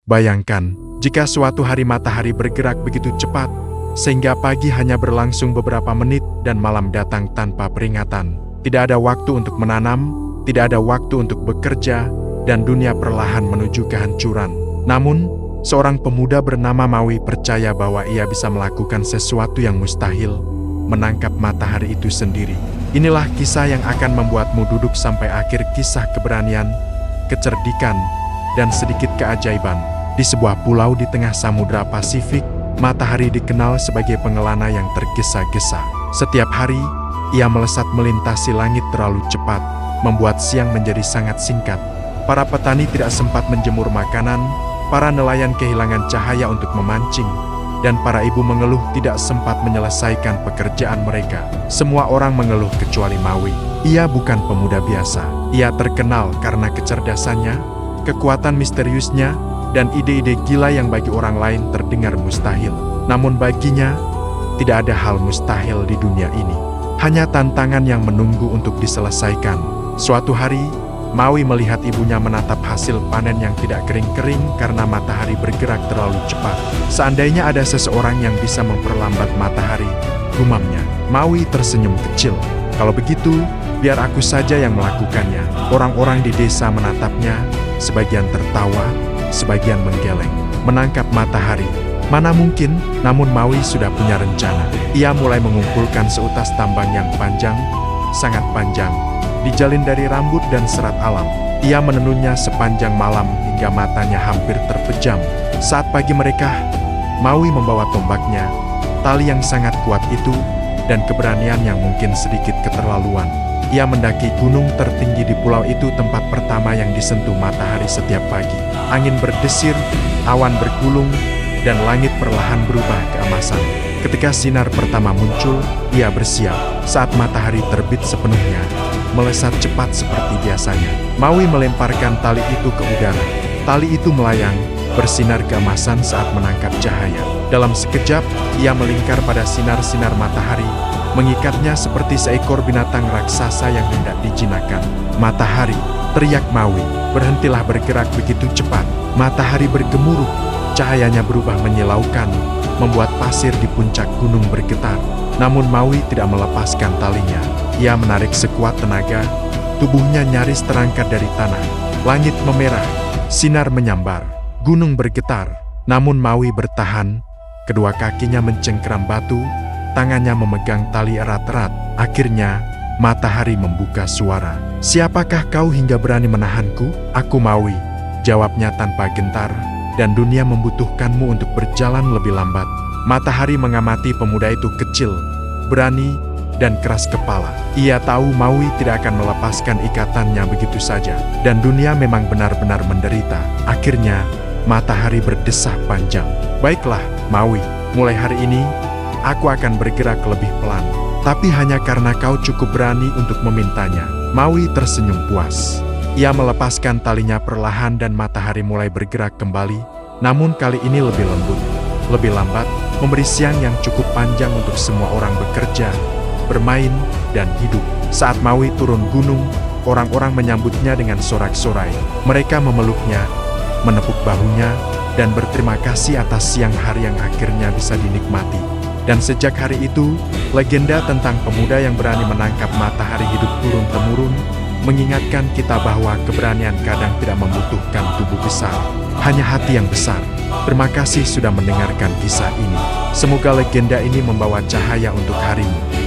Bayangkan, jika suatu hari matahari bergerak begitu cepat, sehingga pagi hanya berlangsung beberapa menit dan malam datang tanpa peringatan. Tidak ada waktu untuk menanam, tidak ada waktu untuk bekerja, dan dunia perlahan menuju kehancuran. Namun, seorang pemuda bernama Maui percaya bahwa ia bisa melakukan sesuatu yang mustahil, menangkap matahari itu sendiri. Inilah kisah yang akan membuatmu duduk sampai akhir kisah keberanian, kecerdikan, dan sedikit keajaiban. Di sebuah pulau di tengah Samudra Pasifik, matahari dikenal sebagai pengelana yang tergesa-gesa. Setiap hari, ia melesat melintasi langit terlalu cepat, membuat siang menjadi sangat singkat. Para petani tidak sempat menjemur makanan, para nelayan kehilangan cahaya untuk memancing, dan para ibu mengeluh tidak sempat menyelesaikan pekerjaan mereka. Semua orang mengeluh kecuali Maui. Ia bukan pemuda biasa. Ia terkenal karena kecerdasannya, kekuatan misteriusnya, dan ide-ide gila yang bagi orang lain terdengar mustahil. Namun baginya, tidak ada hal mustahil di dunia ini. Hanya tantangan yang menunggu untuk diselesaikan. Suatu hari, Maui melihat ibunya menatap hasil panen yang tidak kering-kering karena matahari bergerak terlalu cepat. Seandainya ada seseorang yang bisa memperlambat matahari, gumamnya. Maui tersenyum kecil. Kalau begitu, biar aku saja yang melakukannya. Orang-orang di desa menatapnya, sebagian tertawa, sebagian menggeleng. Menangkap matahari, mana mungkin, namun Maui sudah punya rencana. Ia mulai mengumpulkan seutas tambang yang panjang, sangat panjang, dijalin dari rambut dan serat alam. Ia menenunnya sepanjang malam hingga matanya hampir terpejam. Saat pagi mereka, Maui membawa tombaknya, tali yang sangat kuat itu, dan keberanian yang mungkin sedikit keterlaluan. Ia mendaki gunung tertinggi di pulau itu, tempat pertama yang disentuh matahari setiap pagi. Angin berdesir, awan bergulung, dan langit perlahan berubah keemasan. Ketika sinar pertama muncul, ia bersiap. Saat matahari terbit sepenuhnya, melesat cepat seperti biasanya. Maui melemparkan tali itu ke udara. Tali itu melayang, bersinar keemasan saat menangkap cahaya. Dalam sekejap, ia melingkar pada sinar-sinar matahari, mengikatnya seperti seekor binatang raksasa yang hendak dijinakkan. Matahari, teriak Maui, berhentilah bergerak begitu cepat. Matahari bergemuruh, cahayanya berubah menyilaukan, membuat pasir di puncak gunung bergetar. Namun Maui tidak melepaskan talinya. Ia menarik sekuat tenaga, tubuhnya nyaris terangkat dari tanah. Langit memerah, sinar menyambar, gunung bergetar. Namun Maui bertahan, kedua kakinya mencengkeram batu, tangannya memegang tali erat-erat. Akhirnya, matahari membuka suara. "Siapakah kau hingga berani menahanku?" "Aku Maui," jawabnya tanpa gentar, "dan dunia membutuhkanmu untuk berjalan lebih lambat." Matahari mengamati pemuda itu kecil, berani, dan keras kepala. Ia tahu Maui tidak akan melepaskan ikatannya begitu saja, dan dunia memang benar-benar menderita. Akhirnya, matahari berdesah panjang. "Baiklah, Maui, mulai hari ini, aku akan bergerak lebih pelan. Tapi hanya karena kau cukup berani untuk memintanya." Maui tersenyum puas. Ia melepaskan talinya perlahan dan matahari mulai bergerak kembali, namun kali ini lebih lembut, lebih lambat, memberi siang yang cukup panjang untuk semua orang bekerja, bermain, dan hidup. Saat Maui turun gunung, orang-orang menyambutnya dengan sorak-sorai. Mereka memeluknya, menepuk bahunya, dan berterima kasih atas siang hari yang akhirnya bisa dinikmati. Dan sejak hari itu, legenda tentang pemuda yang berani menangkap matahari hidup turun-temurun, mengingatkan kita bahwa keberanian kadang tidak membutuhkan tubuh besar, hanya hati yang besar. Terima kasih sudah mendengarkan kisah ini. Semoga legenda ini membawa cahaya untuk harimu.